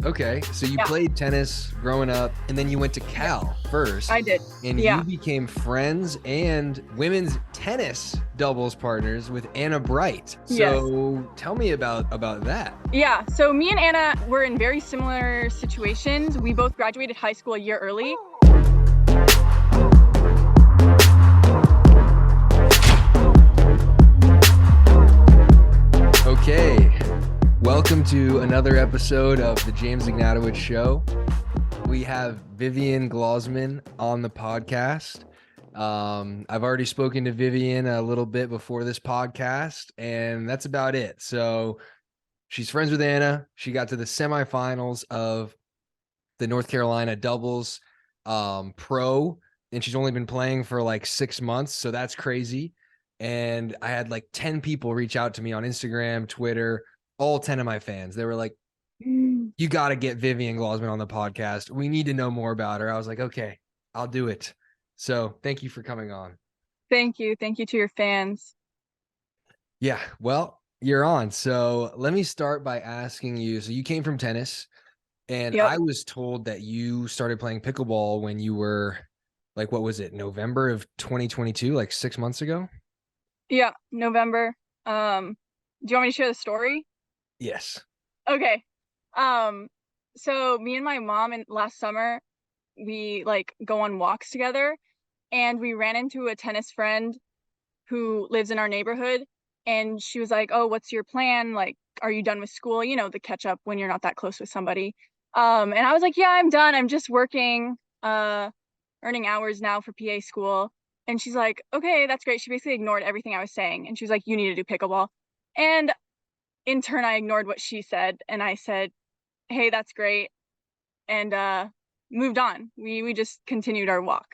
Okay, so you played tennis growing up, and then you went to Cal first. I did. And you became friends and women's tennis doubles partners with Anna Bright. So tell me about that. Yeah, so me and Anna were in very similar situations. We both graduated high school a year early. Okay, welcome to another episode of the James Ignatowich Show. We have Vivian Glozman on the podcast. I've already spoken to Vivian a little bit before this podcast, and that's about it. So she's friends with Anna. She got to the semifinals of the North Carolina doubles pro, and she's only been playing for like 6 months. So that's crazy. And I had like 10 people reach out to me on Instagram, Twitter, all 10 of my fans. They were like, you got to get Vivian Glozman on the podcast. We need to know more about her. I was like, okay, I'll do it. So thank you for coming on. Thank you. Thank you to your fans. Yeah, well, you're on. So let me start by asking you. So you came from tennis, and I was told that you started playing pickleball when you were like, what was it, November of 2022, like 6 months ago? Yeah, November. Do you want me to share the story? Yes. Okay. So me and my mom last summer, we like go on walks together, and we ran into a tennis friend who lives in our neighborhood, and she was like, "Oh, what's your plan? Like, are you done with school? You know, the catch up when you're not that close with somebody." And I was like, "Yeah, I'm done. I'm just working, earning hours now for PA school." And she's like, "Okay, that's great." She basically ignored everything I was saying, and she was like, "You need to do pickleball." And in turn, I ignored what she said, and I said, "Hey, that's great," and moved on. We just continued our walk.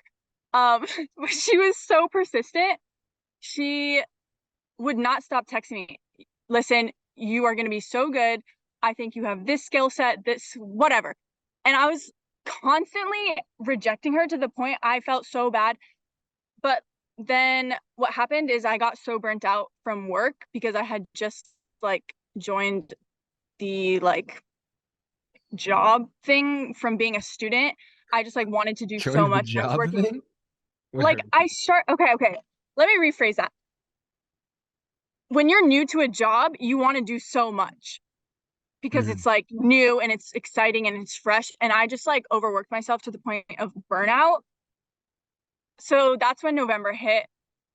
But she was so persistent. She would not stop texting me. "Listen, you are going to be so good. I think you have this skill set, this whatever." And I was constantly rejecting her to the point I felt so bad. But then what happened is I got so burnt out from work because I had just like joined the like job thing from being a student. I just like wanted to do so much. I was working thing? like okay. Let me rephrase that. When you're new to a job, you want to do so much because it's like new and it's exciting and it's fresh. And I just like overworked myself to the point of burnout. So that's when November hit.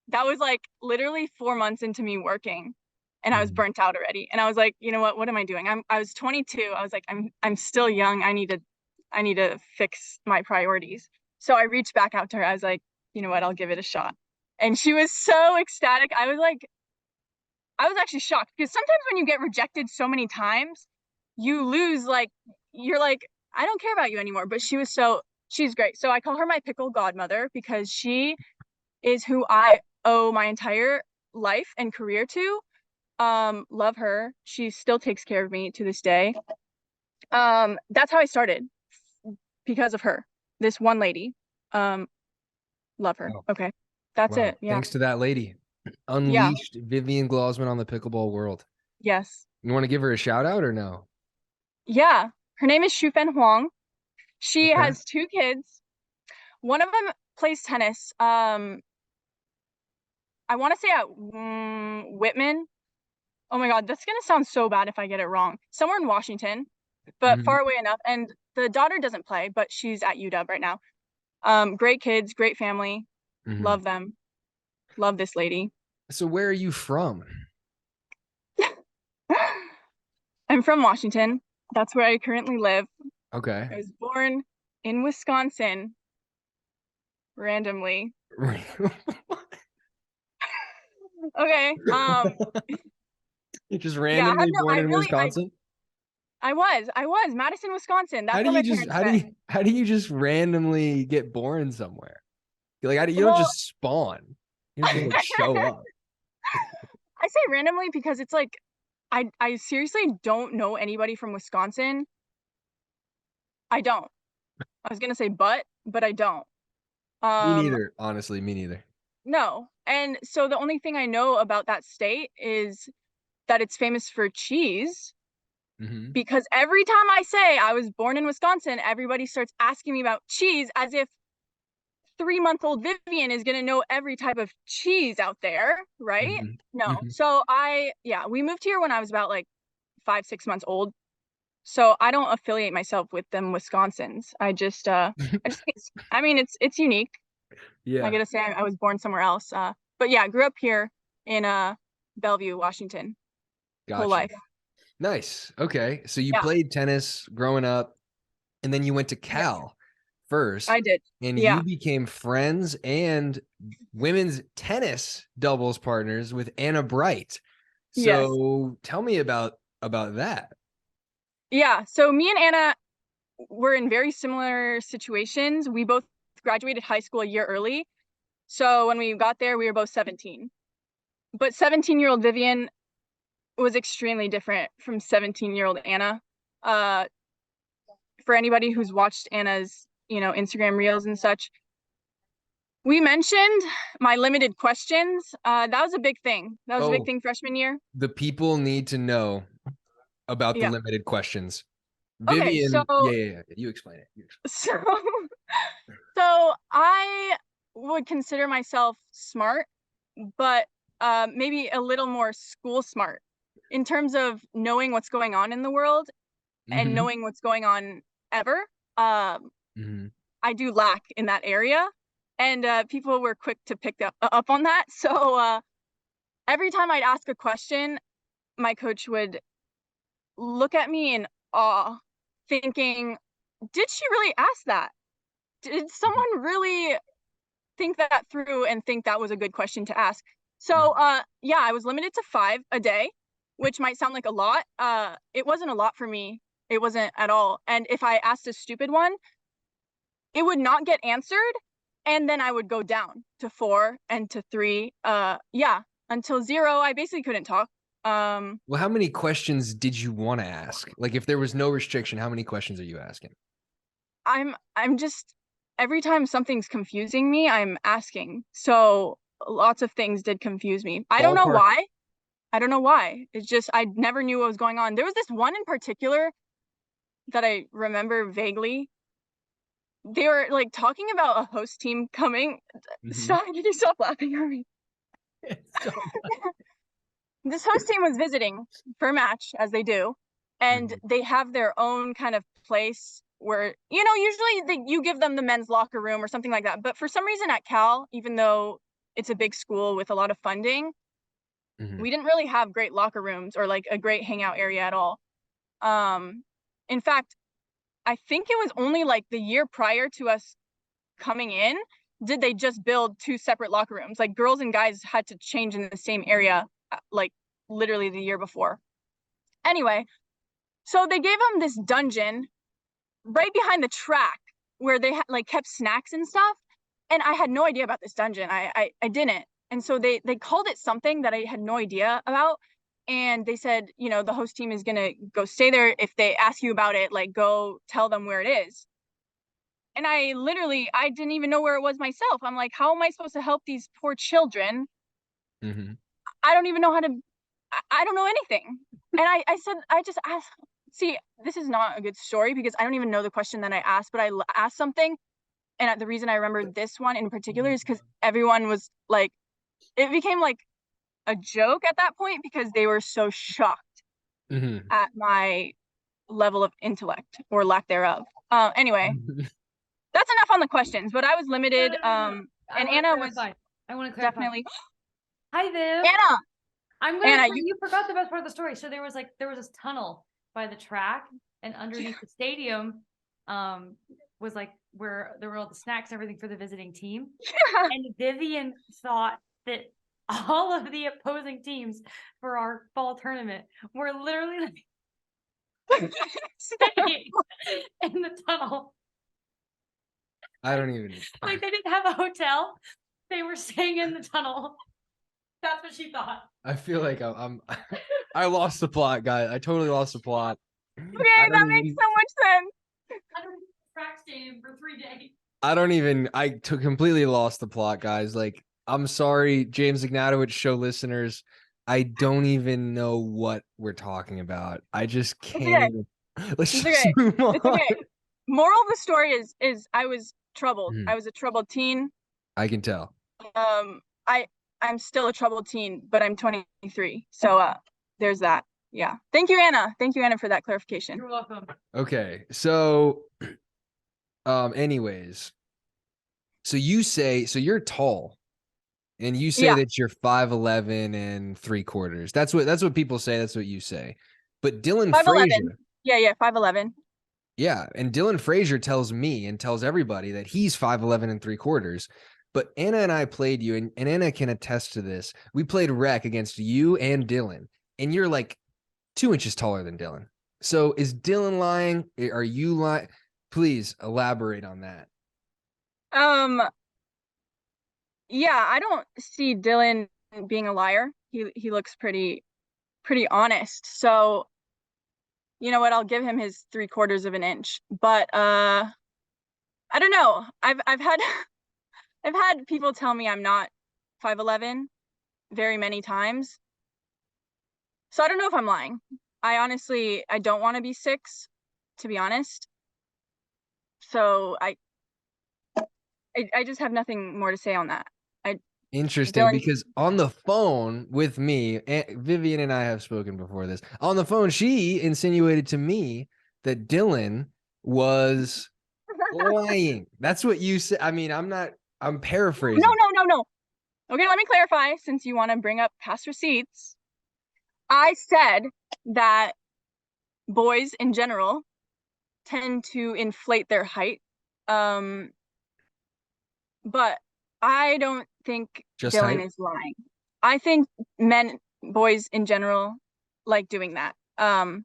That was like literally 4 months into me working, and I was burnt out already. And I was like, you know what am I doing? I was 22. I was like, I'm still young. I need to fix my priorities. So I reached back out to her. I was like, you know what, I'll give it a shot. And she was so ecstatic. I was actually shocked because sometimes when you get rejected so many times, you lose you're like, I don't care about you anymore. But she's great. So I call her my pickle godmother because she is who I owe my entire life and career to. Love her. She still takes care of me to this day. That's how I started, because of her. This one lady. Love her. Okay. That's it. Yeah. Thanks to that lady. Unleashed Vivian Glozman on the pickleball world. Yes. You want to give her a shout out or no? Yeah. Her name is Shufen Huang. She has 2 kids. One of them plays tennis. I want to say at Whitman. Oh my God, that's going to sound so bad if I get it wrong. Somewhere in Washington, but far away enough. And the daughter doesn't play, but she's at UW right now. Great kids, great family. Love them. Love this lady. So where are you from? I'm from Washington. That's where I currently live. Okay. I was born in Wisconsin randomly. Okay. You just randomly born in Wisconsin? I was Madison, Wisconsin. That's where my parents met. How do you just randomly get born somewhere? Like, you don't just spawn. You don't just like show up. I say randomly because it's like I seriously don't know anybody from Wisconsin. I don't. I was gonna say but I don't. Me neither, honestly, me neither. No. And so the only thing I know about that state is that it's famous for cheese. because every time I say I was born in Wisconsin, everybody starts asking me about cheese as if 3-month-old Vivian is going to know every type of cheese out there, right? No. So we moved here when I was about like 5-6 months old. So I don't affiliate myself with them Wisconsins. I just think it's unique. Yeah. I gotta say I was born somewhere else. But yeah, I grew up here in Bellevue, Washington. Gotcha. Whole life. Nice. Okay. So you played tennis growing up, and then you went to Cal first. I did. And you became friends and women's tennis doubles partners with Anna Bright. So tell me about that. Yeah. So me and Anna were in very similar situations. We both graduated high school a year early. So when we got there, we were both 17. But 17-year-old Vivian was extremely different from 17-year-old Anna. For anybody who's watched Anna's, Instagram reels and such, we mentioned my limited questions. That was a big thing. That was a big thing freshman year. The people need to know about the limited questions. Okay, Vivian, so you explain it. So I would consider myself smart, but maybe a little more school smart in terms of knowing what's going on in the world and knowing what's going on ever. I do lack in that area, and people were quick to pick up on that. So every time I'd ask a question, my coach would look at me in awe, thinking, did she really ask that? Did someone really think that through and think that was a good question to ask? So I was limited to 5 a day, which might sound like a lot. It wasn't a lot for me. It wasn't at all. And if I asked a stupid one, it would not get answered, and then I would go down to 4 and to 3. Until 0, I basically couldn't talk. Well, how many questions did you want to ask? Like, if there was no restriction, how many questions are you asking? I'm just, every time something's confusing me, I'm asking. So lots of things did confuse me. I don't know why. It's just, I never knew what was going on. There was this one in particular that I remember vaguely. They were like talking about a host team coming. Stop laughing at me. This host team was visiting for a match, as they do, and they have their own kind of place where, usually you give them the men's locker room or something like that. But for some reason at Cal, even though it's a big school with a lot of funding, we didn't really have great locker rooms or like a great hangout area at all. In fact, I think it was only like the year prior to us coming in did they just build 2 separate locker rooms. Like girls and guys had to change in the same area, like literally the year before. Anyway, so they gave them this dungeon right behind the track where they kept snacks and stuff. And I had no idea about this dungeon. I didn't. And so they called it something that I had no idea about. And they said, the host team is going to go stay there. If they ask you about it, like go tell them where it is. And I didn't even know where it was myself. I'm like, how am I supposed to help these poor children? I don't even know I don't know anything. And I just asked, see, this is not a good story because I don't even know the question that I asked, but I asked something. And the reason I remembered this one in particular is because everyone was like, it became like a joke at that point because they were so shocked at my level of intellect or lack thereof. Anyway, that's enough on the questions, but I was limited. And Anna was I want to clarify. Definitely. Hi, Viv. Anna. Anna, you forgot the best part of the story. So there was this tunnel by the track, and underneath the stadium was like where there were all the snacks and everything for the visiting team. Yeah. And Vivian thought that all of the opposing teams for our fall tournament were literally staying in the tunnel. I don't even like they didn't have a hotel. They were staying in the tunnel. That's what she thought. I feel like I lost the plot, guys. I totally lost the plot. Okay, that makes so much sense. I don't track stadium for 3 days. I completely lost the plot, guys. Like, I'm sorry, James Ignatowich show listeners. I don't even know what we're talking about. I just It's can't okay. even. Let's It's just okay. move on. It's okay. Moral of the story is I was troubled. Mhm. I was a troubled teen. I can tell. Um, I I'm still a troubled teen, but I'm 23. So there's that. Yeah. Thank you, Anna. Thank you, Anna, for that clarification. You're welcome. Okay. So, anyways, so you're tall and you say Yeah. that you're 5'11 and 3/4. That's what people say. That's what you say. But Dylan 5'11. Frazier, Yeah, 5'11. yeah, and Dylan Frazier tells me and tells everybody that he's 5'11 and 3/4. But Anna and I played you, and Anna can attest to this. We played rec against you and Dylan, and you're like 2 inches taller than Dylan. So is Dylan lying? Are you lying? Please elaborate on that. Um, yeah, I don't see Dylan being a liar. He looks pretty honest. So, you know what? I'll give him his 3/4 of an inch. But I don't know. I've had I've had people tell me I'm not 5'11 very many times. So I don't know if I'm lying. I don't want to be 6, to be honest. So I just have nothing more to say on that. Interesting, Dylan, because on the phone with me, Vivian and I have spoken before this. On the phone, she insinuated to me that Dylan was lying. That's what you said. I mean, I'm paraphrasing. no. Okay, let me clarify since you want to bring up past receipts. I said that boys in general tend to inflate their height. But I don't think Just Dylan height? is lying. I think boys in general like doing that. Oh, what's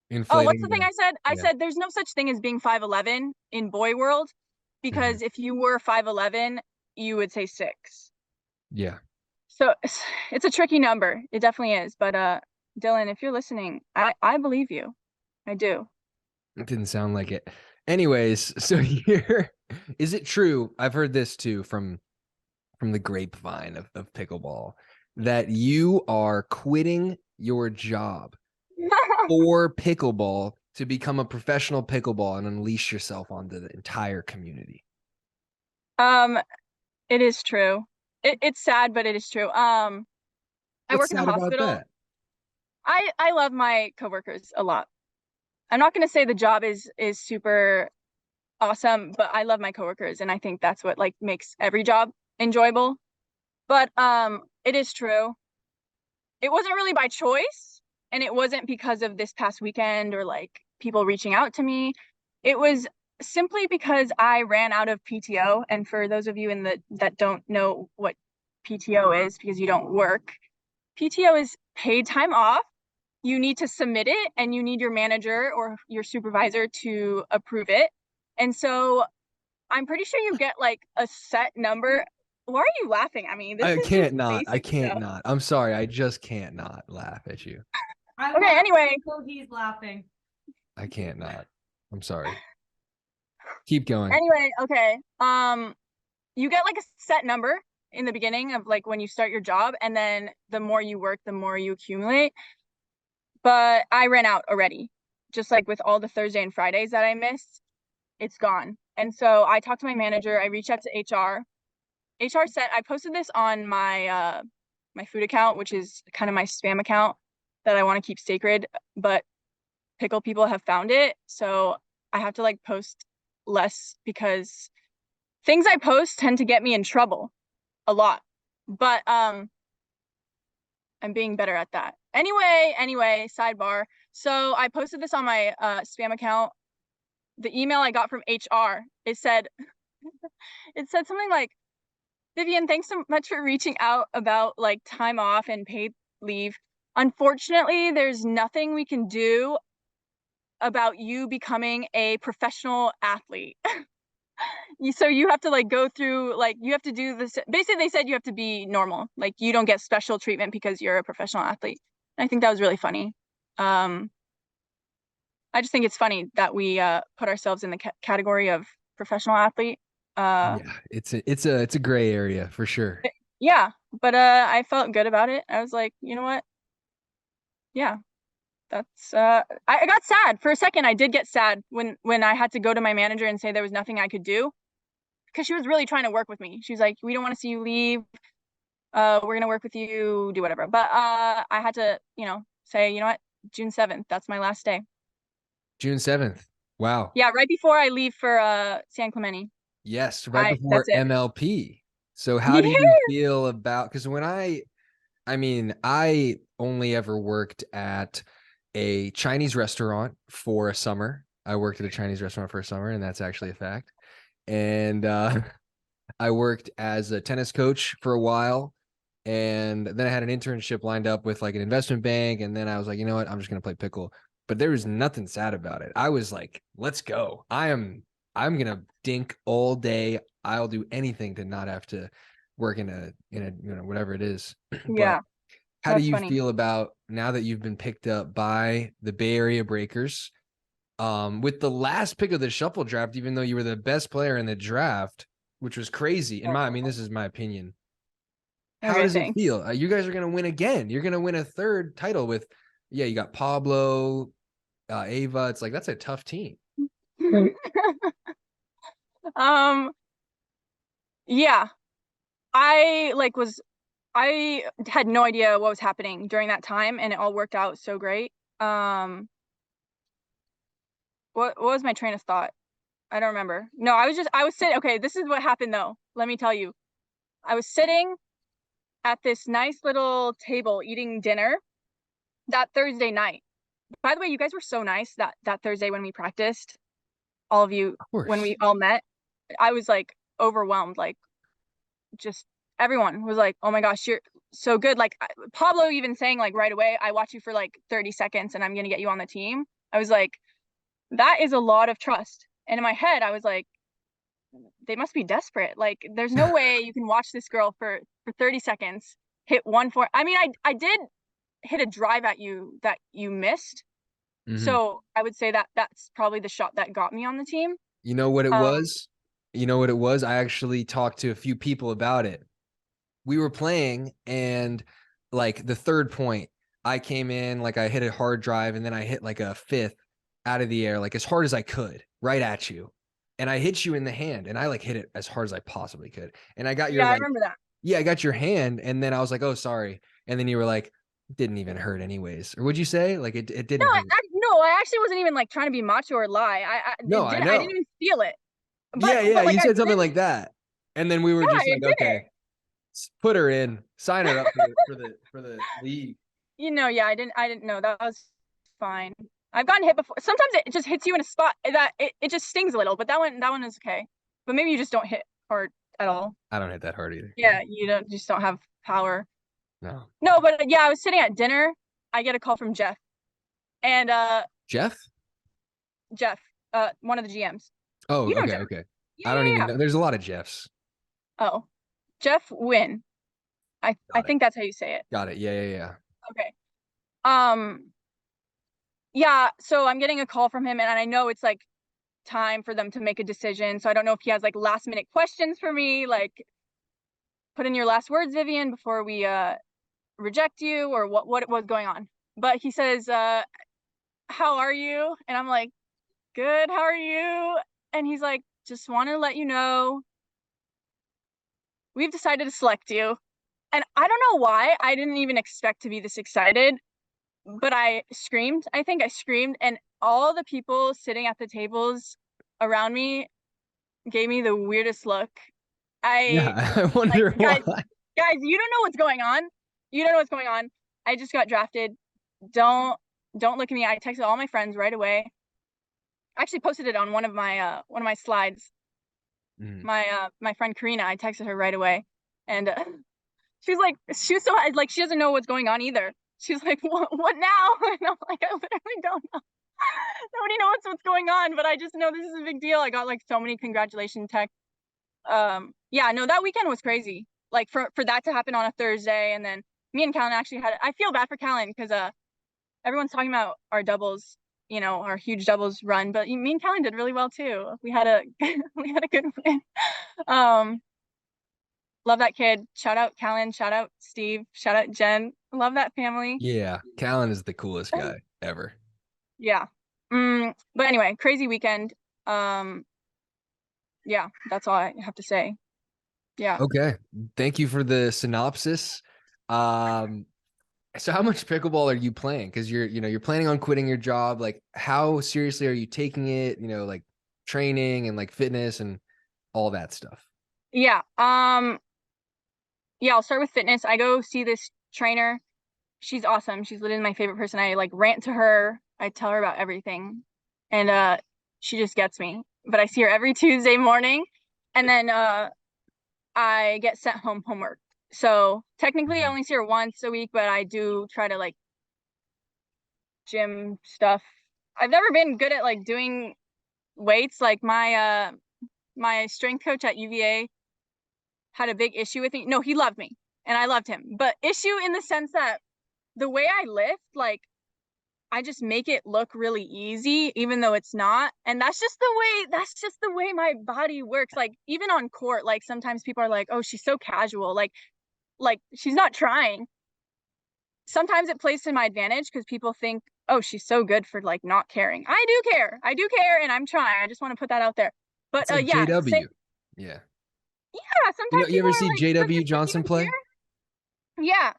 Inflating the thing I said? I yeah. said there's no such thing as being 5'11 in boy world, because if you were 5'11, you would say 6. Yeah. So it's a tricky number. It definitely is. But Dylan, if you're listening, I believe you. I do. It didn't sound like it. Anyways, so here is it true? I've heard this too from the grapevine of pickleball that you are quitting your job for pickleball to become a professional pickleball and unleash yourself onto the entire community. It is true. It's sad, but it is true. I What's work in a sad about hospital. that? I love my coworkers a lot. I'm not going to say the job is super awesome, but I love my coworkers, and I think that's what like makes every job enjoyable. But it is true. It wasn't really by choice, and it wasn't because of this past weekend or like people reaching out to me. It was simply because I ran out of PTO. And for those of you that don't know what PTO is because you don't work, PTO is paid time off. You need to submit it, and you need your manager or your supervisor to approve it. And so I'm pretty sure you get like a set number. Why are you laughing at me? This I is can't just not. I basic can't stuff. not. I'm sorry. I just can't not laugh at you. Okay, anyway. So he's laughing. I can't not. I'm sorry. Keep going. Anyway, okay. You get like a set number in the beginning of like when you start your job, and then the more you work, the more you accumulate. But I ran out already. Just like with all the Thursday and Fridays that I missed, it's gone. And so I talked to my manager, I reached out to HR. HR said I posted this on my my food account, which is kind of my spam account that I want to keep sacred, but pickle people have found it. So I have to like post less because things I post tend to get me in trouble a lot. But I'm being better at that. Anyway, sidebar. So I posted this on my spam account. The email I got from HR, it said something like, Vivian, thanks so much for reaching out about like time off and paid leave. Unfortunately, there's nothing we can do about you becoming a professional athlete. So you have to like go through, like you have to do this. Basically, they said you have to be normal. Like you don't get special treatment because you're a professional athlete. And I think that was really funny. I just think it's funny that we put ourselves in the category of professional athlete. Yeah, it's a gray area for sure. Yeah, but I felt good about it. I was like, you know what? Yeah, that's I got sad for a second. I did get sad when I had to go to my manager and say there was nothing I could do, because she was really trying to work with me. She was like, we don't want to see you leave. We're gonna work with you, do whatever. But I had to, say, you know what, June 7th, that's my last day. June 7th. Wow. Yeah, right before I leave for San Clemente. Yes, right before That's it. MLP. So how do Yeah. you feel about, because when I mean, I only ever worked at a Chinese restaurant for a summer. I worked at a Chinese restaurant for a summer, and that's actually a fact. And I worked as a tennis coach for a while. And then I had an internship lined up with like an investment bank. And then I was like, you know what? I'm just going to play pickle. But there was nothing sad about it. I was like, let's go. I'm going to dink all day. I'll do anything to not have to work in a, whatever it is. But Yeah, how do that's you funny. feel about now that you've been picked up by the Bay Area Breakers? With the last pick of the shuffle draft, even though you were the best player in the draft, which was crazy. I mean, this is my opinion. How Okay, does it thanks. feel? You guys are going to win again. You're going to win a third title with, you got Pablo, Ava. It's like, that's a tough team. um yeah, I had no idea what was happening during that time, and it all worked out so great. What was my train of thought? I don't remember. No, I was sitting. Okay, this is what happened though. Let me tell you. I was sitting at this nice little table eating dinner that Thursday night. By the way, you guys were so nice that Thursday when we practiced. All of you, Of when course. we all met, I was like overwhelmed. Like, just everyone was like, "Oh my gosh, you're so good." Like Pablo even saying like right away, "I watch you for like 30 seconds and I'm going to get you on the team." I was like, that is a lot of trust. And in my head, I was like, they must be desperate. Like, there's no way you can watch this girl for 30 seconds, hit one four. I mean, I did hit a drive at you that you missed. Mm-hmm. So I would say that that's probably the shot that got me on the team. You know what it Um, was? You know what it was? I actually talked to a few people about it. We were playing, and like the third point, I came in, like I hit a hard drive, and then I hit like a fifth out of the air, like as hard as I could, right at you. And I hit you in the hand, and I like hit it as hard as I possibly could. And I got your yeah, I like, remember that. yeah, I got your hand, and then I was like, oh, sorry. And then you were like, didn't even hurt anyways. Or would you say like it No, didn't hurt? I actually wasn't even like trying to be macho or lie. No, I I didn't know. even feel it. Yeah, But yeah. like You I said something did. like that. And then we were Yeah, just I like, did it. okay, put her in, sign her up for the league. Yeah, I didn't know. That was fine. I've gotten hit before. Sometimes it just hits you in a spot that it just stings a little, but that one is okay. But maybe you just don't hit hard at all. I don't hit that hard either. Yeah, just don't have power. No. No, but yeah, I was sitting at dinner. I get a call from Jeff. And Jeff? Jeff, one of the GMs. Oh, You know okay, Jeff. okay. Yeah, I don't yeah, even yeah. know. There's a lot of Jeffs. Oh. Jeff Wynn. I Got it. think that's how you say it. Got it. Yeah, yeah, yeah. Okay. Um yeah, so I'm getting a call from him, and I know it's like time for them to make a decision. So I don't know if he has like last minute questions for me, like put in your last words, Vivian, before we reject you, or what was going on. But he says, how are you? And I'm like, good, how are you? And he's like, just want to let you know we've decided to select you. And I don't know why. I didn't even expect to be this excited, but I screamed. I think I screamed, and all the people sitting at the tables around me gave me the weirdest look. Yeah, I I like, wonder why. guys, you don't know what's going on. You don't know what's going on. I just got drafted. Don't look at me. I texted all my friends right away. I actually posted it on one of my slides. Mm. My friend Karina, I texted her right away, and she was so like, she doesn't know what's going on either. She's like, what now? And I'm like, I literally don't know. Nobody knows what's going on, but I just know this is a big deal. I got like so many congratulation texts. Yeah, no, that weekend was crazy. Like for that to happen on a Thursday, and then me and Callan actually I feel bad for Callan because everyone's talking about our doubles, our huge doubles run, but me and Callan did really well too. We had a we had a good win. Um Love that kid. Shout out Callan. Shout out Steve. Shout out Jen. Love that family. Yeah, Callan is the coolest guy ever. Yeah. But anyway, crazy weekend. Yeah, that's all I have to say. Yeah. Okay. Thank you for the synopsis. So how much pickleball are you playing? Because you're planning on quitting your job. Like, how seriously are you taking it? Like training and like fitness and all that stuff. Yeah. Yeah, I'll start with fitness. I go see this trainer. She's awesome. She's literally my favorite person. I like rant to her. I tell her about everything. And she just gets me. But I see her every Tuesday morning. And then I get sent home homework. So technically I only see her once a week, but I do try to like gym stuff. I've never been good at like doing weights. Like my strength coach at UVA had a big issue with me. No, he loved me and I loved him. But issue in the sense that the way I lift, like I just make it look really easy, even though it's not. And that's just the way my body works. Like even on court, like sometimes people are like, oh, she's so casual. Like she's not trying. Sometimes it plays to my advantage because people think, oh, she's so good for like not caring. I do care. And I'm trying. I just want to put that out there. But it's like yeah. JW. Yeah. Yeah. Sometimes you ever see like, JW Johnson play? Yeah.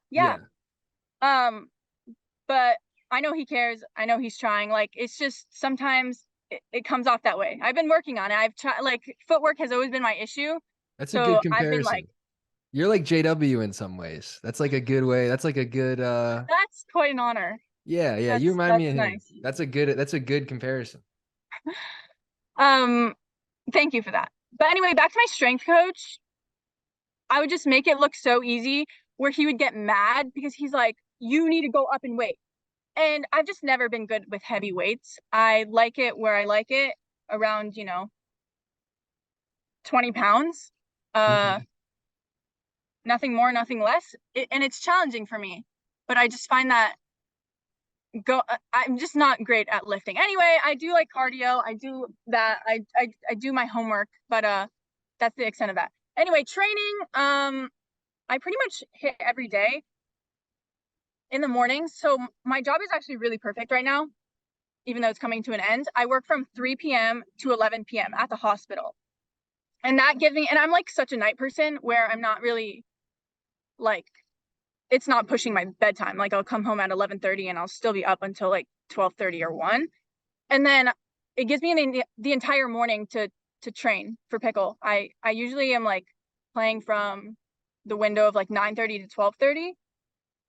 But I know he cares. I know he's trying. Like, it's just sometimes it comes off that way. I've been working on it. I've tried, like, footwork has always been my issue. That's a good comparison. I've been like, you're like JW in some ways. That's like a good way. That's like a good that's quite an honor. Yeah, you remind me of him. Nice. That's a good comparison. Thank you for that. But anyway, back to my strength coach. I would just make it look so easy where he would get mad because he's like, you need to go up in weight. And I've just never been good with heavy weights. I like it where I like it, around, 20 pounds. Nothing more, nothing less. And it's challenging for me. But I just find that I'm just not great at lifting. Anyway, I do like cardio. I do that. I do my homework, but that's the extent of that. Anyway, training, I pretty much hit every day in the morning. So my job is actually really perfect right now, even though it's coming to an end. I work from 3 p.m. to 11 p.m. at the hospital. And that gives me, and I'm like such a night person where I'm not really like, it's not pushing my bedtime. Like I'll come home at 11:30 and I'll still be up until like 12:30 or 1. And then it gives me the entire morning to train for pickle. I usually am like playing from the window of like 9:30 to 12:30.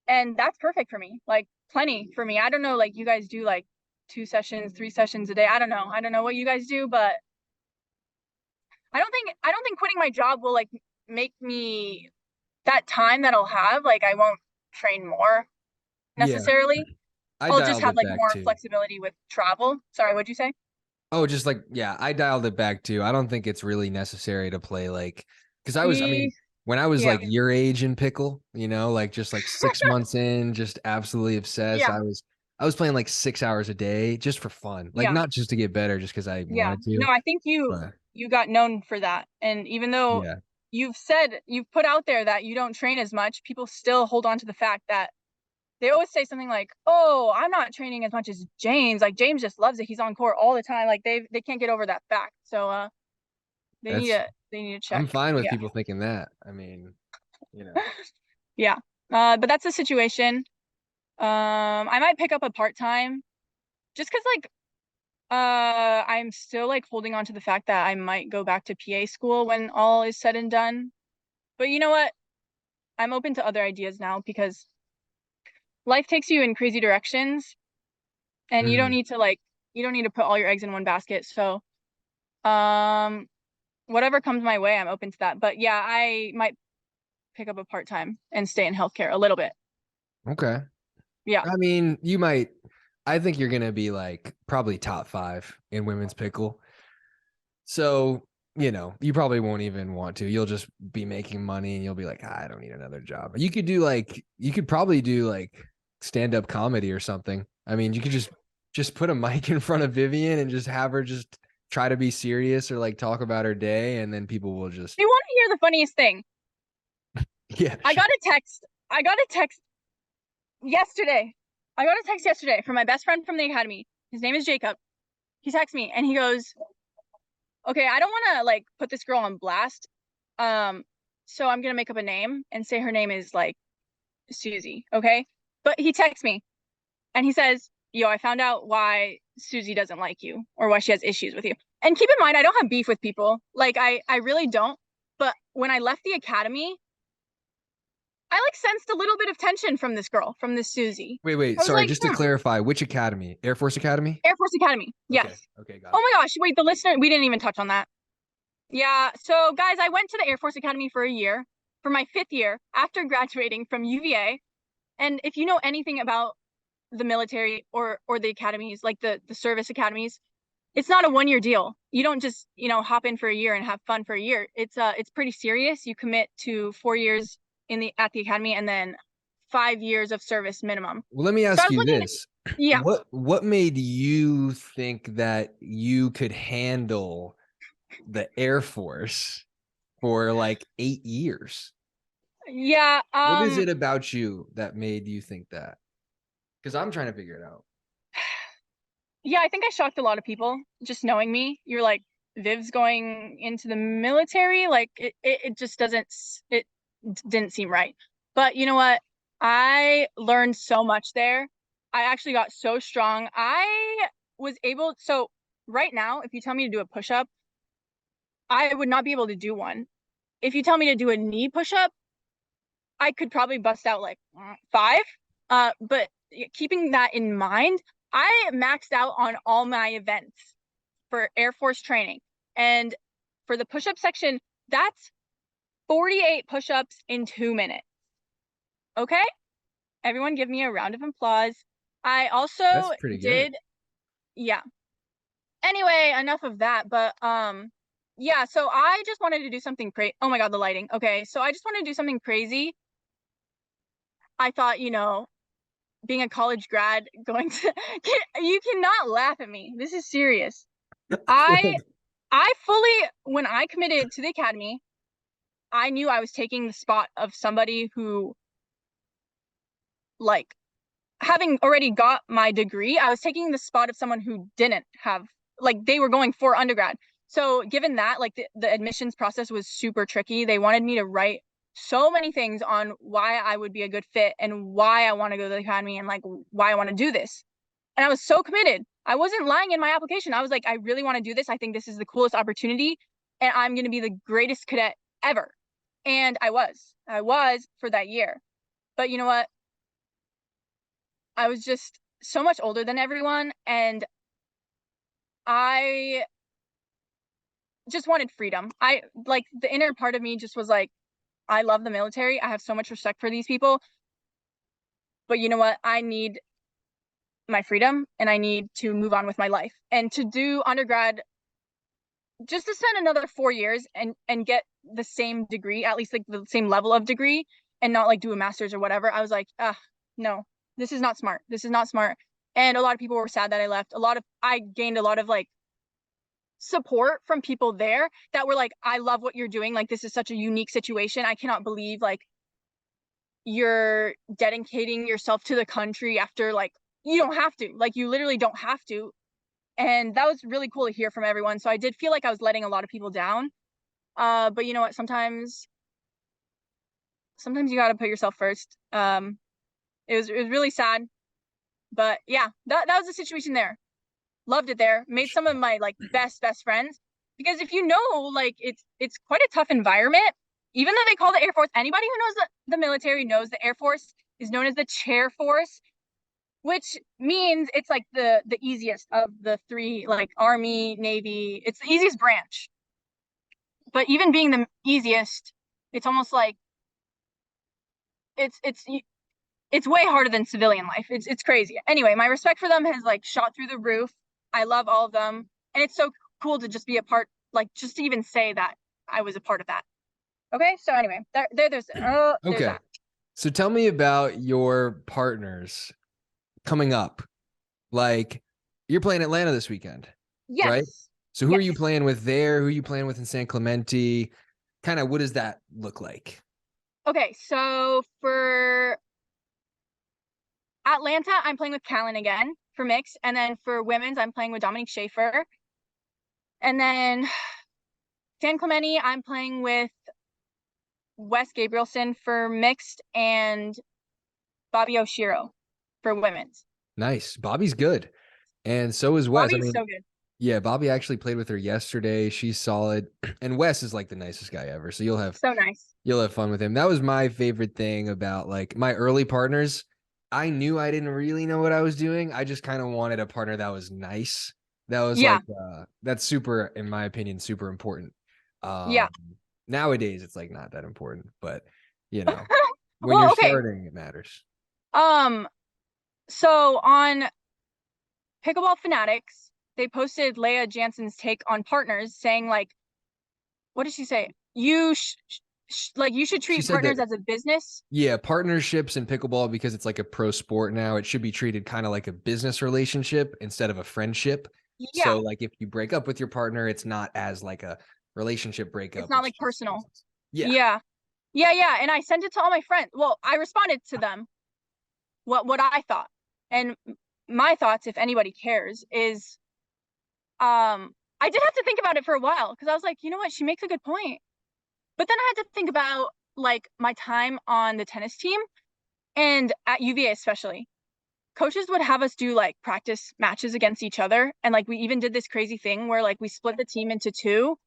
And that's perfect for me. Like plenty for me. I don't know, like you guys do like 2 sessions, 3 sessions a day. I don't know what you guys do, but I don't think quitting my job will like make me that time that I'll have, like I won't train more necessarily. Yeah. I'll just have like more flexibility with travel. Sorry, what'd you say? Oh, just like, yeah, I dialed it back too. I don't think it's really necessary to play like, because I mean, when I was like your age in pickle, like just like 6 months in, just absolutely obsessed. Yeah. I was playing like 6 hours a day just for fun, like not just to get better, just because I wanted to. No, I think you got known for that, and even though you've put out there that you don't train as much, people still hold on to the fact that they always say something like, oh, I'm not training as much as James. Like James just loves it. He's on court all the time. Like they can't get over that fact. So they need to check. I'm fine with people thinking that. I mean, Yeah. But that's the situation. I might pick up a part-time just because like I'm still like holding on to the fact that I might go back to PA school when all is said and done. But you know what? I'm open to other ideas now because life takes you in crazy directions and you don't need to put all your eggs in one basket. So whatever comes my way, I'm open to that. But yeah, I might pick up a part-time and stay in healthcare a little bit. Okay. Yeah. I mean, I think you're going to be like probably top 5 in women's pickle. So, you probably won't even want to. You'll just be making money and you'll be like, I don't need another job. You could probably do like stand-up comedy or something. I mean, you could just put a mic in front of Vivian and just have her just try to be serious or like talk about her day, and then people will just. You want to hear the funniest thing? Yeah. I got a text yesterday. I got a text yesterday from my best friend from the academy. His name is Jacob. He texts me and he goes, okay, I don't want to like put this girl on blast. So I'm going to make up a name and say her name is like Suzie. Okay. But he texts me and he says, yo, I found out why Suzie doesn't like you or why she has issues with you. And keep in mind, I don't have beef with people. Like I really don't. But when I left the academy, I like sensed a little bit of tension from this girl, from this Suzie. Wait. Sorry, just to clarify, which academy? Air Force Academy? Air Force Academy. Yes. Okay, got it. Oh my gosh. Wait, the listener, we didn't even touch on that. Yeah. So guys, I went to the Air Force Academy for a year, for my 5th year after graduating from UVA. And if you know anything about the military or the academies, like the service academies, it's not a 1-year deal. You don't just, hop in for a year and have fun for a year. It's pretty serious. You commit to 4 years at the academy and then 5 years of service minimum. Well, let me ask you this. Yeah. What made you think that you could handle the Air Force for like 8 years? Yeah. What is it about you that made you think that? Because I'm trying to figure it out. Yeah, I think I shocked a lot of people just knowing me. You're like, Viv's going into the military? Like it just it didn't seem right. But you know what? I learned so much there. I actually got so strong. So right now, if you tell me to do a push-up, I would not be able to do one. If you tell me to do a knee push-up, I could probably bust out like 5. But keeping that in mind, I maxed out on all my events for Air Force training. And for the push-up section, that's 48 push-ups in 2 minutes. Okay? Everyone give me a round of applause. I also That's pretty good. Yeah. Anyway, enough of that. But yeah, so I just wanted to do something crazy. Oh my God, the lighting. Okay, so I just wanted to do something crazy. I thought, being a college grad, you cannot laugh at me. This is serious. I fully, when I committed to the academy, I knew I was taking the spot of somebody who, like, having already got my degree, I was taking the spot of someone who didn't have, like, they were going for undergrad. So given that, like, the admissions process was super tricky. They wanted me to write so many things on why I would be a good fit and why I want to go to the academy and like why I want to do this. And I was so committed. I wasn't lying in my application. I was like, I really want to do this. I think this is the coolest opportunity and I'm going to be the greatest cadet ever. And I was for that year. But you know what? I was just so much older than everyone and I just wanted freedom. I like the inner part of me just was like, I love the military. I have so much respect for these people. But you know what? I need my freedom and I need to move on with my life. And to do undergrad, just to spend another 4 years and get the same degree, at least like the same level of degree, and not like do a master's or whatever. I was like, no, this is not smart. This is not smart. And a lot of people were sad that I left. I gained a lot of like support from people there that were like, I love what you're doing. Like, this is such a unique situation. I cannot believe like you're dedicating yourself to the country after like, you don't have to, like, you literally don't have to. And that was really cool to hear from everyone. So I did feel like I was letting a lot of people down. But you know what? Sometimes you got to put yourself first. It was really sad, but yeah, that was the situation there. Loved it there. Made some of my like best friends, because if you know, like it's quite a tough environment. Even though they call the Air Force, anybody who knows the military knows the Air Force is known as the chair force, which means it's like the easiest of the 3, like Army, Navy. It's the easiest branch. But even being the easiest, it's almost like it's way harder than civilian life. It's crazy. Anyway, my respect for them has like shot through the roof. I love all of them. And it's so cool to just be a part, like just to even say that I was a part of that. Okay. So anyway, there's okay. That. So tell me about your partners coming up. Like, you're playing Atlanta this weekend. Yes. Right? So who are you playing with there? Who are you playing with in San Clemente? Kind of what does that look like? Okay, so for Atlanta, I'm playing with Callan again for mixed, and then for women's, I'm playing with Dominique Schaefer. And then San Clemente, I'm playing with Wes Gabrielson for mixed and Bobby Oshiro for women's. Nice. Bobby's good. And so is Wes. Bobby's so good. Yeah, Bobby actually played with her yesterday. She's solid. And Wes is like the nicest guy ever. So So nice. you'll have fun with him. That was my favorite thing about like my early partners. I knew I didn't really know what I was doing. I just kind of wanted a partner that was nice. That was Yeah. like that's super, in my opinion, super important. Yeah. Nowadays it's like not that important, but you know, when Well, you're okay. starting, it matters. So on Pickleball Fanatics, they posted Leia Jansen's take on partners, saying like, what did she say? You should treat partners as a business. Yeah, partnerships in pickleball, because it's like a pro sport now, it should be treated kind of like a business relationship instead of a friendship. Yeah. So like if you break up with your partner, it's not as like a relationship breakup. It's not like personal. Business. Yeah. Yeah. And I sent it to all my friends. Well, I responded to them what I thought. And my thoughts, if anybody cares, is I did have to think about it for a while, because I was like, you know what, she makes a good point. But then I had to think about like my time on the tennis team, and at UVA especially. Coaches would have us do like practice matches against each other. And like we even did this crazy thing where like we split the team into two.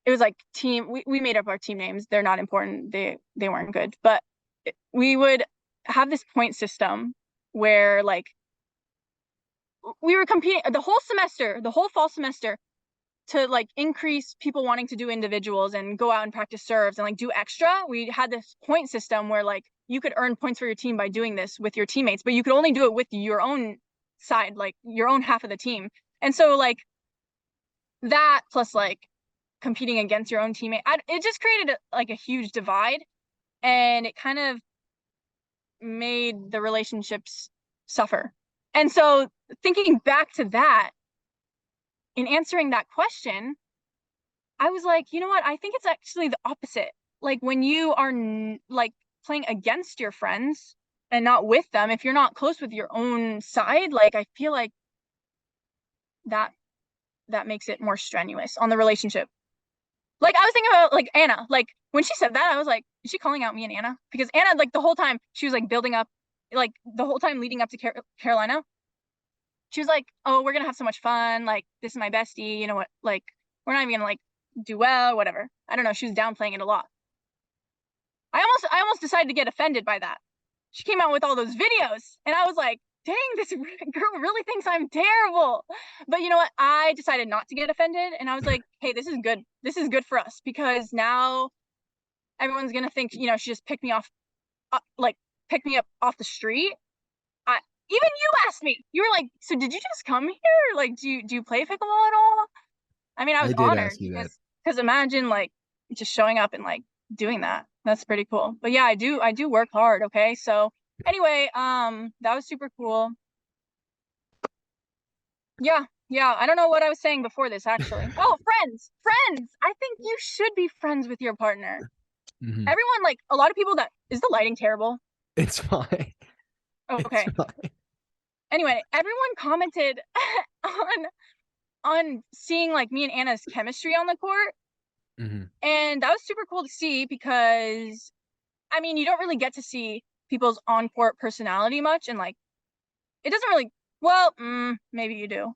It was like we made up our team names. They're not important. They weren't good. But we would have this point system where like we were competing the whole semester, the whole fall semester, to like increase people wanting to do individuals and go out and practice serves and like do extra. We had this point system where like you could earn points for your team by doing this with your teammates, but you could only do it with your own side, like your own half of the team. And so like that plus like competing against your own teammate, it just created like a huge divide, and it kind of made the relationships suffer. And so thinking back to that, in answering that question, I was like, you know what? I think it's actually the opposite. Like when you are like playing against your friends and not with them, if you're not close with your own side, like I feel like that makes it more strenuous on the relationship. Like I was thinking about like Anna, like when she said that, I was like, is she calling out me and Anna? Because Anna, like the whole time she was like building up, like the whole time leading up to Carolina, she was like, oh, we're gonna have so much fun. Like this is my bestie. You know what? Like we're not even gonna like do well, whatever. I don't know. She was downplaying it a lot. I almost decided to get offended by that. She came out with all those videos, and I was like, dang, this girl really thinks I'm terrible. But you know what? I decided not to get offended, and I was like, hey, this is good. This is good for us, because now everyone's gonna think, you know, she just picked me off, picked me up off the street. Even you asked me. You were like, so did you just come here? Like, do you play pickleball at all? I mean, I was honored, because imagine like just showing up and like doing that. That's pretty cool. But yeah, I do work hard. Okay. So anyway, that was super cool. Yeah. I don't know what I was saying before this, actually. Oh, friends. I think you should be friends with your partner. Mm-hmm. Everyone, like a lot of people is the lighting terrible? It's fine. Okay. It's fine. Anyway, everyone commented on seeing like me and Anna's chemistry on the court. Mm-hmm. And that was super cool to see, because I mean, you don't really get to see people's on-court personality much, and like it doesn't really, well, maybe you do.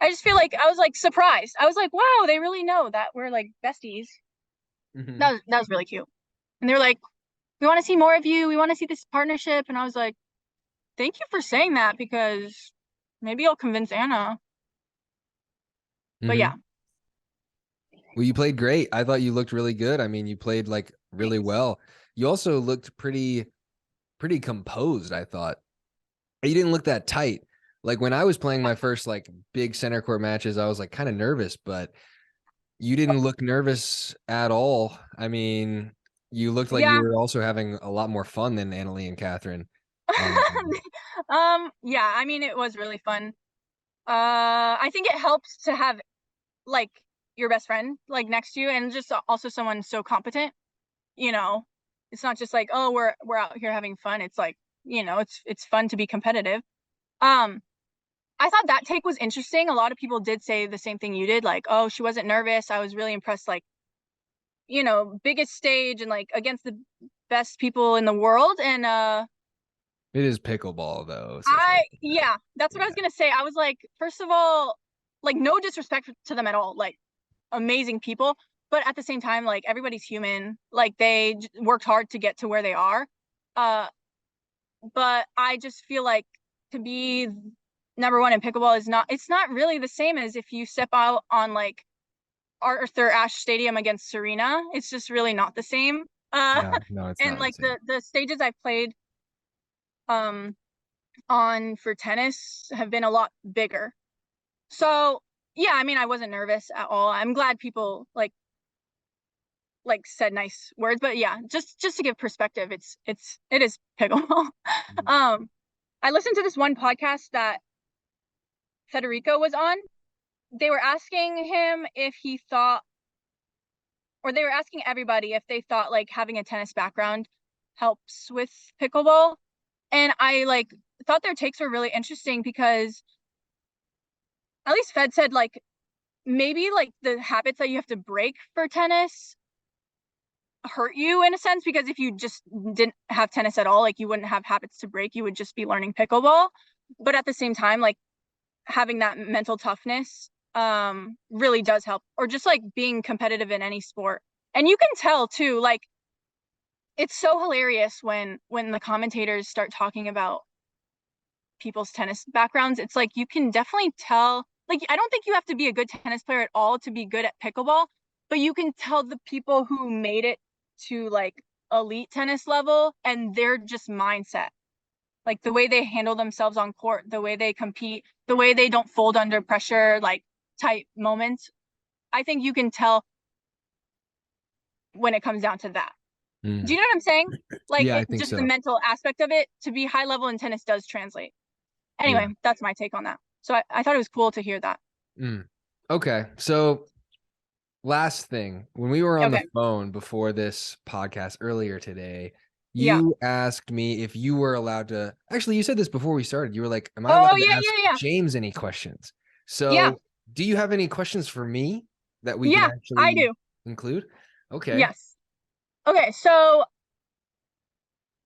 I just feel like I was like surprised. I was like, wow, they really know that we're like besties. Mm-hmm. That was really cute. And they were like, we want to see more of you, we want to see this partnership. And I was like, thank you for saying that, because maybe I'll convince Anna. Mm-hmm. But yeah. Well, you played great. I thought you looked really good. I mean, you played like really well. You also looked pretty composed, I thought. You didn't look that tight. Like when I was playing my first like big center court matches, I was like kind of nervous, but you didn't look nervous at all. I mean, you looked like you were also having a lot more fun than Annalie and Catherine. Yeah, I mean, it was really fun. I think it helps to have like your best friend like next to you, and just also someone so competent, you know. It's not just like, oh, we're out here having fun. It's like, it's fun to be competitive. I thought that take was interesting. A lot of people did say the same thing you did, like, oh, she wasn't nervous. I was really impressed, like, biggest stage and like against the best people in the world. And It is pickleball though. So yeah, that's what I was gonna say. I was like, first of all, like, no disrespect to them at all, like amazing people, but at the same time, like, everybody's human. Like, they worked hard to get to where they are. But I just feel like to be number one in pickleball it's not really the same as if you step out on like Arthur Ashe Stadium against Serena. It's just really not the same. No, it's and not like the same. the stages I've played on for tennis have been a lot bigger. So yeah, I mean, I wasn't nervous at all. I'm glad people like said nice words, but yeah, just to give perspective, it is pickleball. I listened to this one podcast that Federico was on. They were asking him if he thought, or they were asking everybody if they thought like having a tennis background helps with pickleball. And I like thought their takes were really interesting because at least Fed said like maybe like the habits that you have to break for tennis hurt you in a sense, because if you just didn't have tennis at all, like, you wouldn't have habits to break, you would just be learning pickleball. But at the same time, like, having that mental toughness really does help, or just like being competitive in any sport. And you can tell too, like, it's so hilarious when the commentators start talking about people's tennis backgrounds. It's like you can definitely tell, like, I don't think you have to be a good tennis player at all to be good at pickleball, but you can tell the people who made it to like elite tennis level and their just mindset, like the way they handle themselves on court, the way they compete, the way they don't fold under pressure, like tight moments. I think you can tell when it comes down to that. Do you know what I'm saying? Like, Yeah, I think just the so. mental aspect of it to be high level in tennis does translate. Anyway, Yeah. that's my take on that. So I thought it was cool to hear that. Okay. So last thing, when we were on the Okay. phone before this podcast earlier today, Yeah. you asked me if you were allowed to, actually, you said this before we started. You were like, am I Oh, allowed to yeah, ask yeah. James any questions? Yeah. So do you have any questions for me that we can Yeah, I actually do. include? Okay. Yes. Okay, so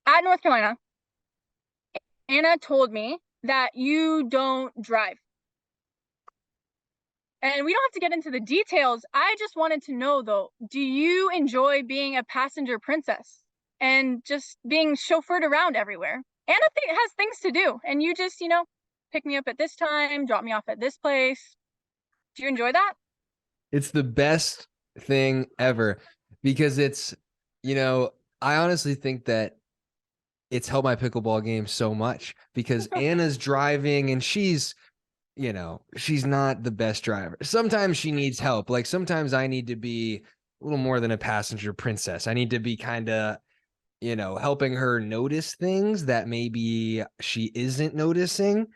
at North Carolina, Anna told me that you don't drive. And we don't have to get into the details. I just wanted to know, though, do you enjoy being a passenger princess and just being chauffeured around everywhere? Anna has things to do, and you just, pick me up at this time, drop me off at this place. Do you enjoy that? It's the best thing ever because it's, I honestly think that it's helped my pickleball game so much because Anna's driving and she's not the best driver. Sometimes she needs help. Like sometimes I need to be a little more than a passenger princess. I need to be kind of, helping her notice things that maybe she isn't noticing.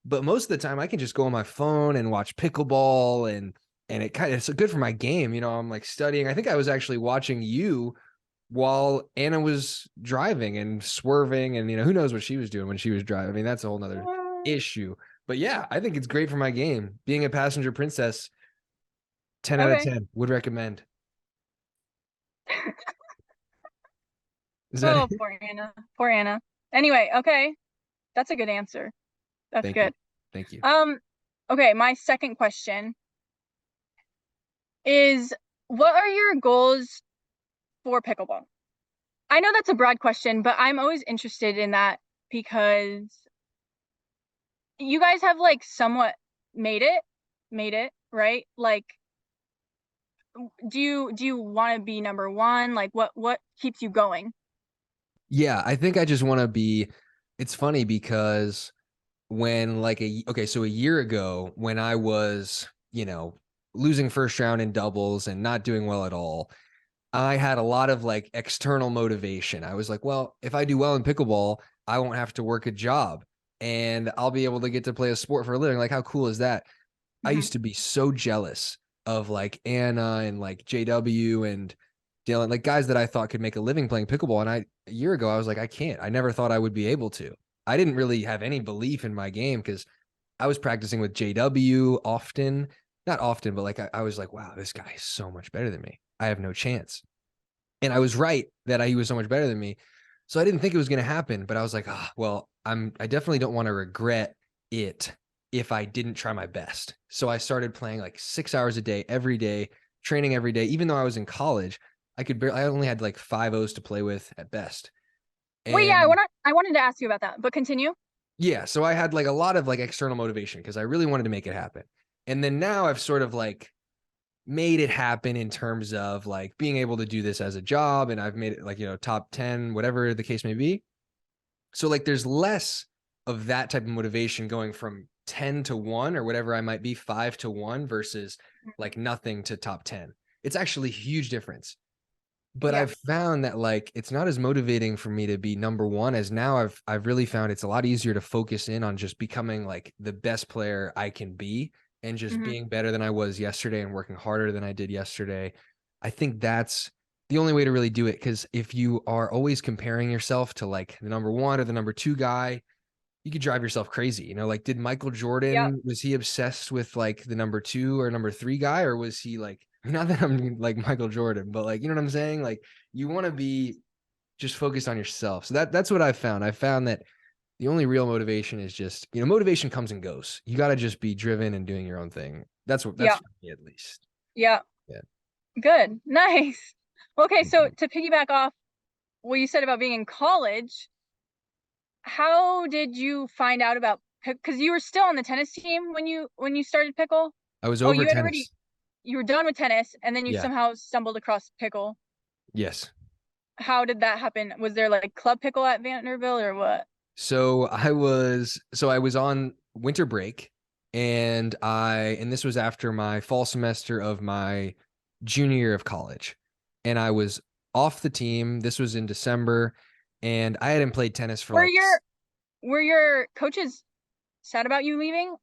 But most of the time I can just go on my phone and watch pickleball and it's good for my game. I'm like studying. I think I was actually watching you while Anna was driving and swerving and who knows what she was doing when she was driving. I mean, that's a whole nother issue. But yeah, I think it's great for my game. Being a passenger princess, 10 out of Okay. 10 would recommend. Is that Oh, it? poor Anna. Poor Anna. Anyway, okay. That's a good answer. That's Thank you. good. Thank you. Okay, my second question is, what are your goals for pickleball? I know that's a broad question, but I'm always interested in that because you guys have like somewhat made it, right? Like, do you want to be number one? Like, what keeps you going? Yeah, I think I just want to be. It's funny because when so a year ago when I was, losing first round in doubles and not doing well at all, I had a lot of like external motivation. I was like, well, if I do well in pickleball, I won't have to work a job and I'll be able to get to play a sport for a living. Like, how cool is that? I Mhm. used to be so jealous of like Anna and like JW and Dylan, like guys that I thought could make a living playing pickleball. And a year ago, I was like, I can't. I never thought I would be able to. I didn't really have any belief in my game because I was practicing with JW often, not often, but like I was like, wow, this guy is so much better than me. I have no chance. And I was right that he was so much better than me. So I didn't think it was going to happen, but I was like, well, I definitely don't want to regret it if I didn't try my best. So I started playing like 6 hours a day, every day, training every day. Even though I was in college, I only had like 5 O's to play with at best. Wait, yeah, And I wanted to ask you about that, but continue. yeah, so I had like a lot of like external motivation because I really wanted to make it happen. And then now I've sort of like made it happen in terms of like being able to do this as a job, and I've made it like, top 10, whatever the case may be. So like there's less of that type of motivation going from 10 to 1 or whatever I might be, 5 to 1 versus like nothing to top 10. It's actually a huge difference. But Yeah. I've found that like it's not as motivating for me to be number one as now I've really found it's a lot easier to focus in on just becoming like the best player I can be and just being better than I was yesterday and working harder than I did yesterday. I think that's the only way to really do it, because if you are always comparing yourself to like the number one or the number two guy, you could drive yourself crazy. Like, did Michael Jordan, was he obsessed with like the number two or number three guy, or was he like, not that I'm like Michael Jordan, but like, you know what I'm saying? Like, you want to be just focused on yourself. So that's what I've found. I found that the only real motivation is just, motivation comes and goes. You got to just be driven and doing your own thing. That's for me at least. Yeah. Yeah. Good. Nice. Okay. So to piggyback off what you said about being in college, how did you find out about, because you were still on the tennis team when you started pickle? I was over tennis. You were done with tennis, and then you Yeah. somehow stumbled across pickle. Yes. How did that happen? Was there like club pickle at Vanderbilt or what? So I was on winter break, and this was after my fall semester of my junior year of college, and I was off the team. This was in December, and I hadn't played tennis for were your coaches sad about you leaving?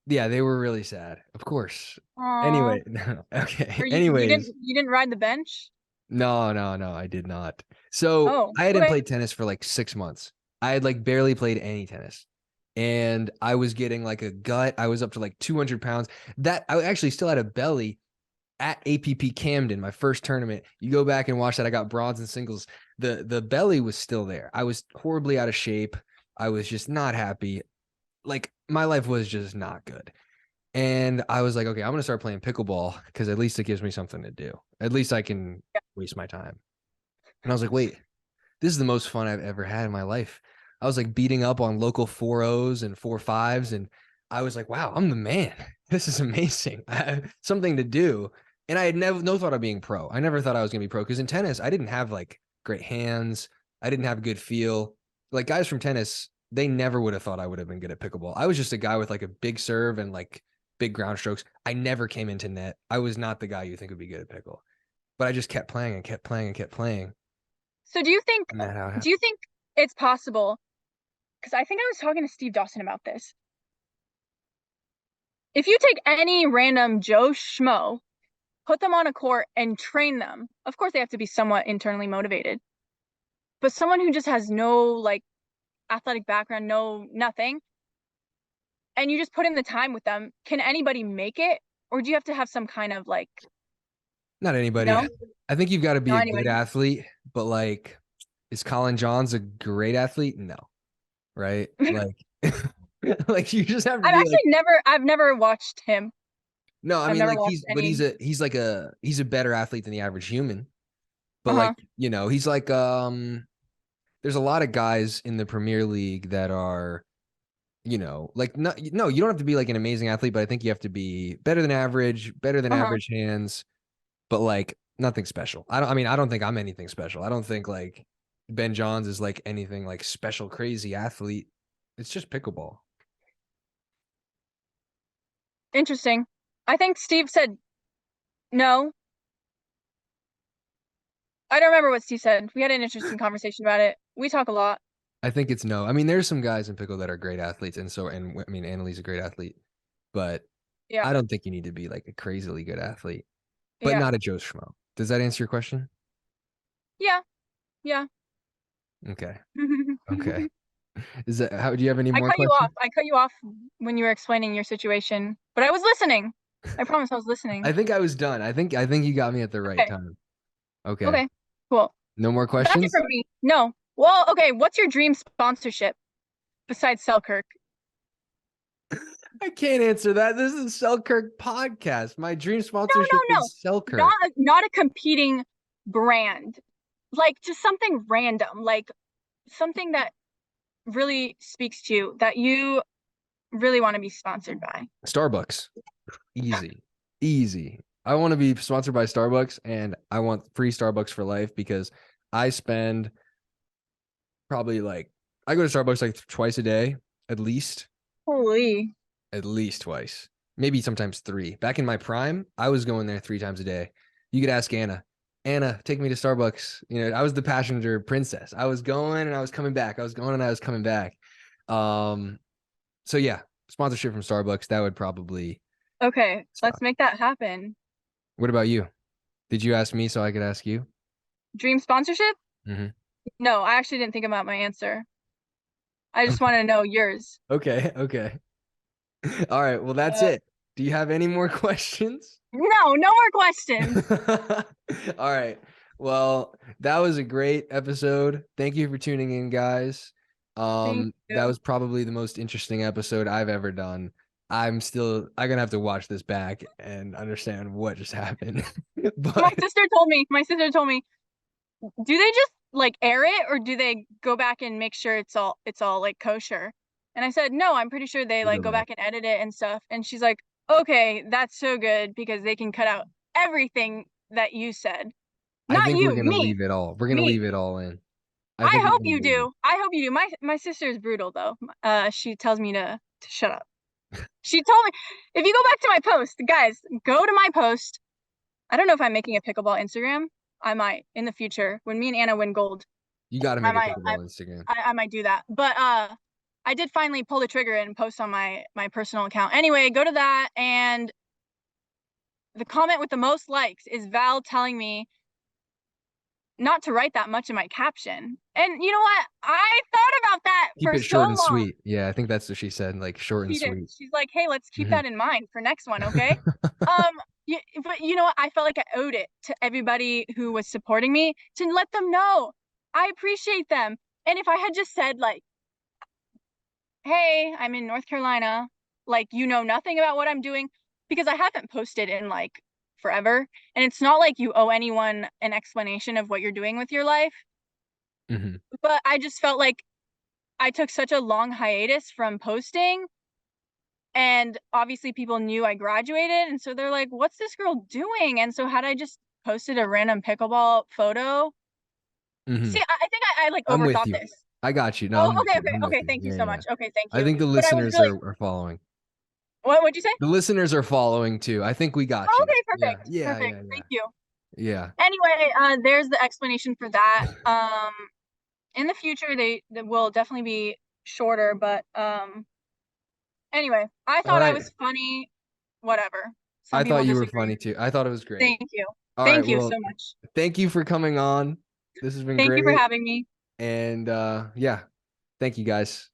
Yeah, they were really sad, of course. Aww. Anyway, no, okay. You didn't ride the bench? No, I did not. So I hadn't played tennis for like 6 months. I had like barely played any tennis, and I was getting like a gut. I was up to like 200 pounds. That I actually still had a belly at APP Camden, my first tournament. You go back and watch that. I got bronze in singles. The belly was still there. I was horribly out of shape. I was just not happy. Like, my life was just not good. And I was like, okay, I'm going to start playing pickleball because at least it gives me something to do. At least I can waste my time. And I was like, wait, this is the most fun I've ever had in my life. I was like beating up on local 4-0s and 4-5s. And I was like, wow, I'm the man. This is amazing. I have something to do. And I had no thought of being pro. I never thought I was going to be pro, because in tennis, I didn't have like great hands. I didn't have a good feel. Like, guys from tennis, they never would have thought I would have been good at pickleball. I was just a guy with like a big serve and like big ground strokes. I never came into net. I was not the guy you think would be good at pickle, but I just kept playing and kept playing and kept playing. So do you think it's possible? Because I think I was talking to Steve Dawson about this. If you take any random Joe Shmoe, put them on a court and train them, of course they have to be somewhat internally motivated, but someone who just has no like athletic background, no nothing, and you just put in the time with them, can anybody make it? Or do you have to have some kind of like... Not anybody. No? I think you've got to be a good athlete, but like, is Colin Johns a great athlete? No. Right? Like, like, you just have to I've never watched him. No, I mean, like, he's a better athlete than the average human. But like, he's like, there's a lot of guys in the Premier League that are, like, no, you don't have to be like an amazing athlete, but I think you have to be better than average hands, but like nothing special. I don't think I'm anything special. I don't think like Ben Johns is like anything like special, crazy athlete. It's just pickleball. Interesting. I think Steve said no. I don't remember what Steve said. We had an interesting conversation about it. We talk a lot. I think it's no. I mean, there's some guys in pickle that are great athletes, and I mean, Annalie's a great athlete, but I don't think you need to be like a crazily good athlete. but Yeah. not a Joe Schmo. Does that answer your question? Yeah. Yeah. Okay. Okay. Is that how? Do you have any I more cut you questions? off. I cut you off when you were explaining your situation, but I was listening. I promise I was listening. I think I was done. I think you got me at the right Okay. time. Okay. Okay. Cool. No more That's it questions? from me. No. Well, okay. What's your dream sponsorship besides Selkirk? I can't answer that. This is Selkirk podcast. My dream sponsorship No. is Selkirk. Not a competing brand. Like just something random, like something that really speaks to you that you really want to be sponsored by. Starbucks. Easy. I want to be sponsored by Starbucks, and I want free Starbucks for life because I spend probably I go to Starbucks like twice a day, at least Holy. twice, maybe sometimes 3. Back in my prime, I was going there 3 times a day. You could ask Anna. Anna, take me to Starbucks. You know, I was the passenger princess. I was going and I was coming back. I was going and I was coming back. So yeah, sponsorship from Starbucks, that would probably. Okay, stop. let's make that happen. What about you? Did you ask me so I could ask you? Dream sponsorship? Mm-hmm. No, I actually didn't think about my answer. I just want to know yours. Okay. All right. Well, that's it. Do you have any more questions? No more questions. All right. Well, that was a great episode. Thank you for tuning in, guys. Thank That you. was probably the most interesting episode I've ever done. I'm gonna have to watch this back and understand what just happened. But My sister told me, do they just like air it or do they go back and make sure it's all like kosher? And I said, no, I'm pretty sure they like go back and edit it and stuff. And she's like, okay, that's so good because they can cut out everything that you said. I Not think you, we're gonna me. leave it all. We're gonna Me. leave it all in. I think we're hope gonna you leave do. it. I hope you do. My sister is brutal though. She tells me to shut up. She told me, if you go back to my post, guys, go to my post. I don't know if I'm making a pickleball Instagram. I might in the future when me and Anna win gold. You got to make a pickleball Instagram. I might do that. But I did finally pull the trigger and post on my personal account. Anyway, go to that, and the comment with the most likes is Val telling me not to write that much in my caption. And you know what? I thought about that Keep for it short and so long. sweet. Yeah, I think that's what she said, like short and sweet. She's like, hey, let's keep that in mind for next one, okay? But you know what? I felt like I owed it to everybody who was supporting me to let them know I appreciate them. And if I had just said like, hey, I'm in North Carolina, like you know nothing about what I'm doing, because I haven't posted in like forever. And it's not like you owe anyone an explanation of what you're doing with your life. Mm-hmm. But I just felt like I took such a long hiatus from posting. And obviously people knew I graduated. And so they're like, what's this girl doing? And so had I just posted a random pickleball photo? Mm-hmm. See, I think I like I'm with overthought you. this. I got you. No, Okay. Thank you so much. Okay, thank you. I think the listeners are following. What'd you say? The listeners are following too. I think we got you. Okay, perfect. Yeah. Thank you. Yeah. Anyway, there's the explanation for that. In the future they will definitely be shorter, but anyway, I thought I was funny. Whatever. I thought you were funny too. I thought it was great. Thank you. Thank you so much. Thank you for coming on. This has been great. Thank you for having me. And yeah, thank you guys.